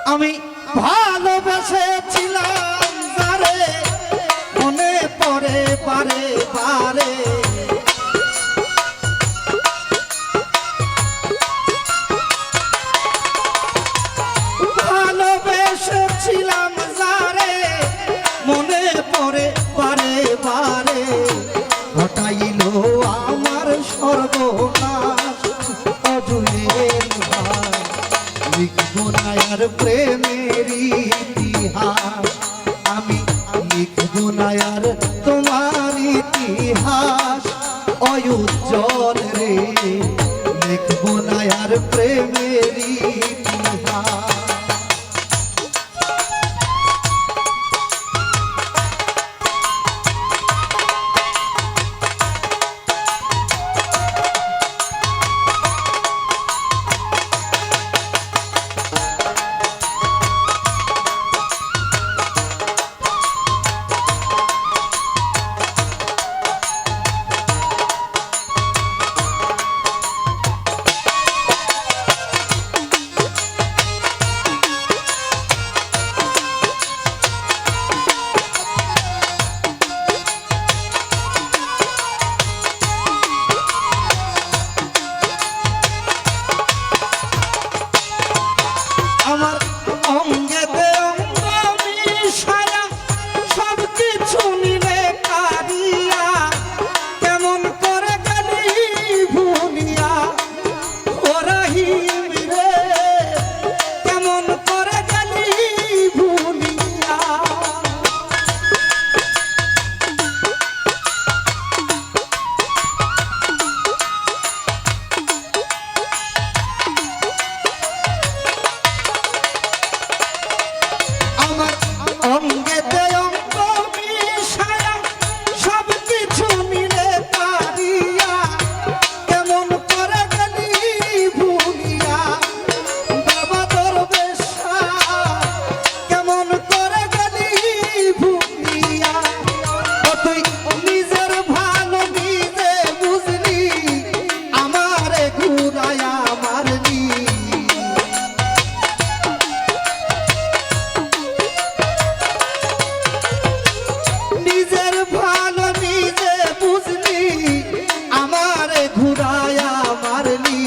আমি ভালোবেসেছিলাম যারে মনে পড়ে বারে বারে ভালোবেসেছিলাম যারে মনে পড়ে বারে বারে ঘটাইল আমার সর্বনাশ অজুয়ের ভাই লিখব না আর প্রেমের ইতিহাস আমি লিখব না আর তোমার ইতিহাস অউজ্জ্বল রে লিখব না আর প্রেমের ইতিহাস আমার অঙ্গেতে অঙ্গ মিশায়া সব কিছু মিলে কারিয়া কেমন করে গেলি ভুলিয়া ও রহিম রে কেমন করে গেলি ভুলিয়া অঙ্গেতে অঙ্গ মিশায়া সব কিছু মিলে পারিয়া কেমন করে গেলি ভুলিয়া বাবা দরবেশা কেমন করে গেলি ভুলিয়া ও তুই নিজের ভালো নিজে বুঝলি আমারে ঘুরায়া মারলি নিজের ভালো নিজে বুঝলি আমারে ঘুরায়া মারলি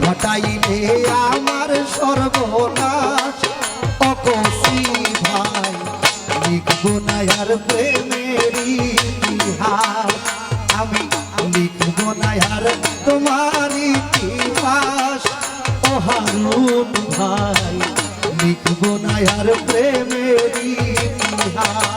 ঘটাইলে আমার সর্বনাশ অকসি ভাই লিখব না আর প্রেমের ইতিহাস আমি লিখব না আর তোমার ইতিহাস ও হারুন ভাই লিখব না আর প্রেমের ইতিহাস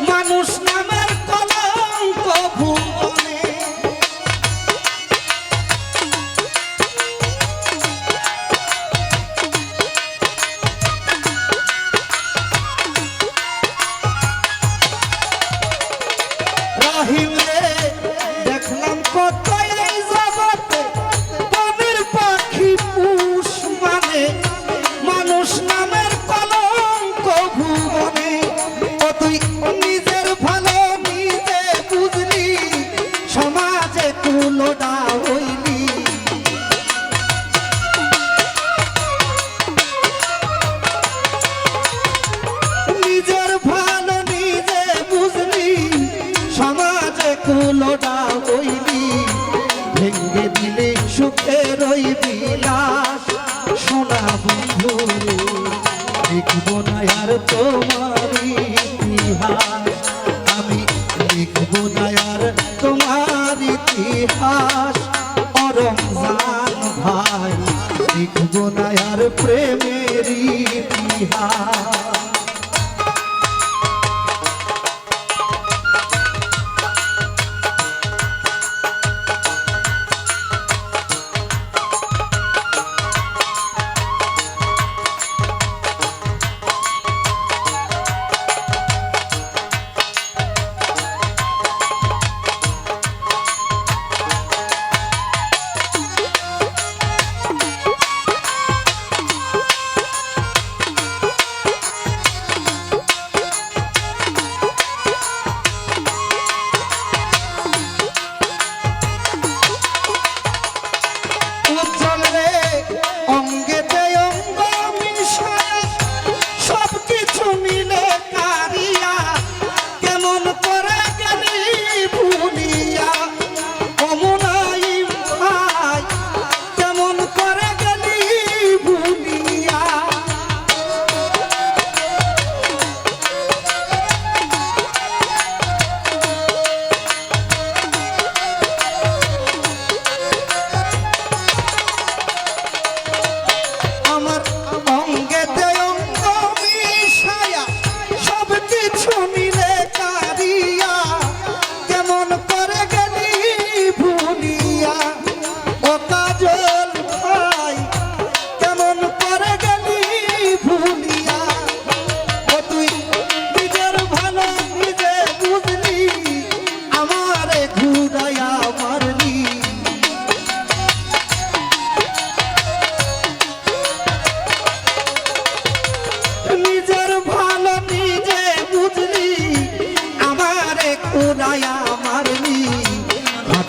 মানুষ নামের কলঙ্ক ভুবনে রহিম রে দেখলাম কত এই জগতে বনের পাখি পুষ মানে মানুষ নামের কলঙ্ক ভুবনে ও তুই নিজের ভালো নিজে বুঝলি সমাজে তুলনা হইলি নিজের লিখবো না আর তোমার ইতিহাস, আমি লিখবো না আর তোমার ইতিহাস। ও রমজান ভাই লিখবো না আর প্রেমের ইতিহাস।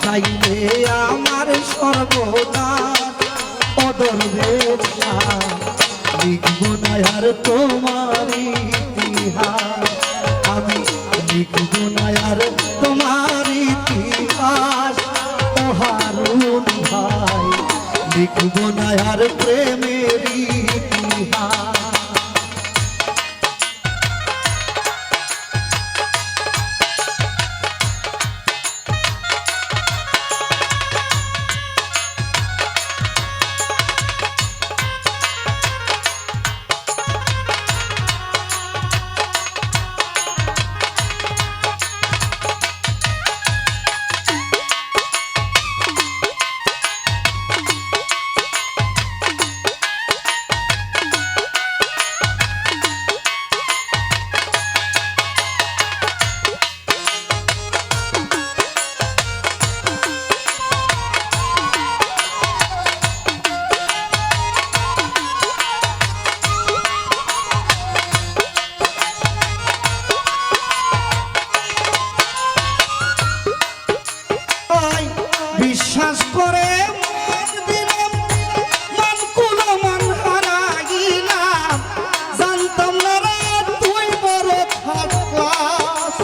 চাইলে আমার সর্বনাশ অদরবেশা লিখব না আর তোমার ইতিহাস, আমি লিখব না আর তোমার ইতিহাস। ও হারুন ভাই লিখব না আর প্রেমের ইতিহাস। বিশ্বাস করে মন দিলাম, মন কুলো মন হারাইলাম, জানতাম না রে তুই বড় থাকবাস।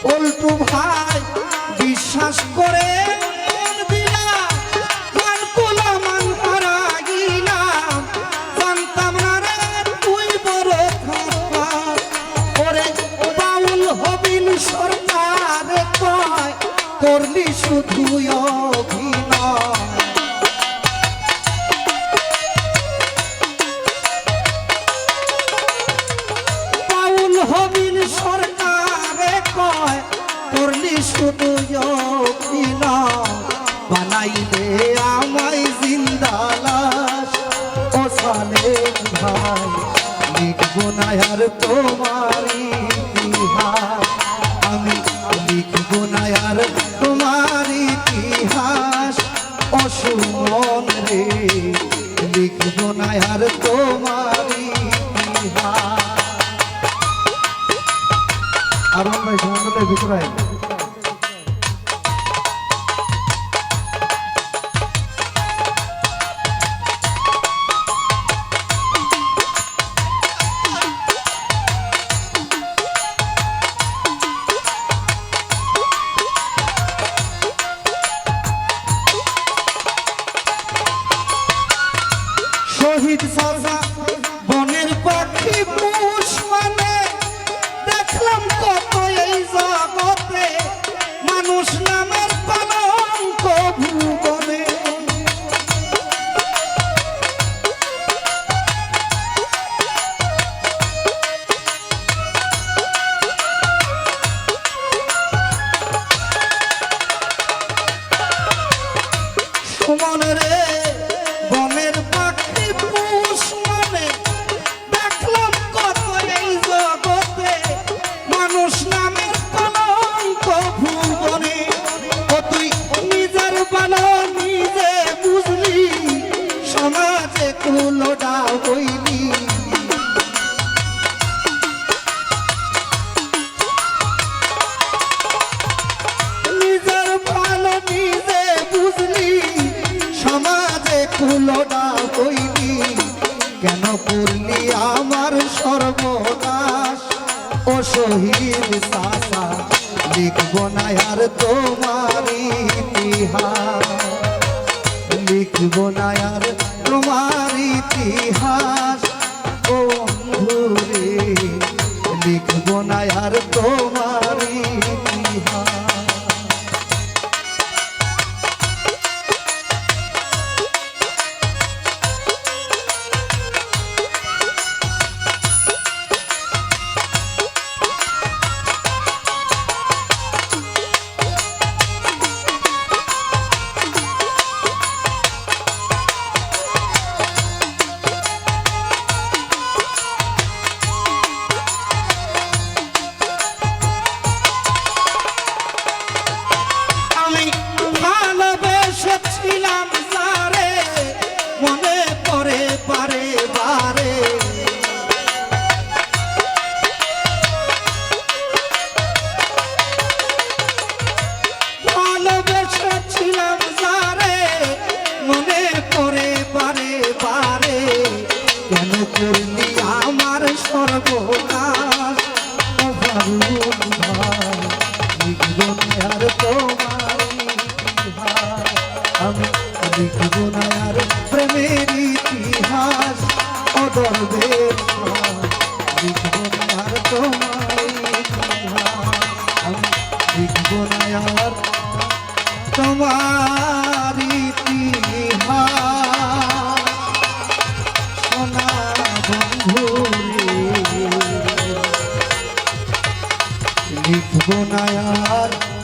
পল্টু ভাই বিশ্বাস করে সরকার কয় করলি শুধু অভিনয়। বাউল হবিল সরকারে কয় করলি শুধু অভিনয়, বানাইলে আমায় জিন্দা লাশ। ও সালেম ভাই লিখব না আর তোমার ইতিহাস, আমি লিখব না আর তোমার ইতিহাস। অসুমন রে লিখব না আর তোমার ইতিহাস। আর ভাই সময় ভিতরে মানুষ নামের কলঙ্ক ভুবনে ও তুই নিজের বালো নিজে বুঝলি সমাজে কুলোডা হইলি নিজের ভালো নিজে বুঝলি সমাজে কুলোডা হইলি কেন করলি আমার সর্বনাশ ও শহীদ চাচা লিখব না আর তোমার ইতিহাস লিখব না আর তোমার ইতিহাস ও বন্ধুরে লিখব না আর তোমার ইতিহাস ছিলাম সারে মনে পড়ে বারে বারে ভালোবেসেছিলাম সারে মনে পড়ে বারে বারে কেন করলি আমার সর্বনাশ আর তোমার আমি লিখব না আর প্রেমের ইতিহাস অদরদের লিখব না আর তোমার ইতিহাস আমি লিখব না আর তোমার ইতিহাস সোনা বন্ধু লিখব না আর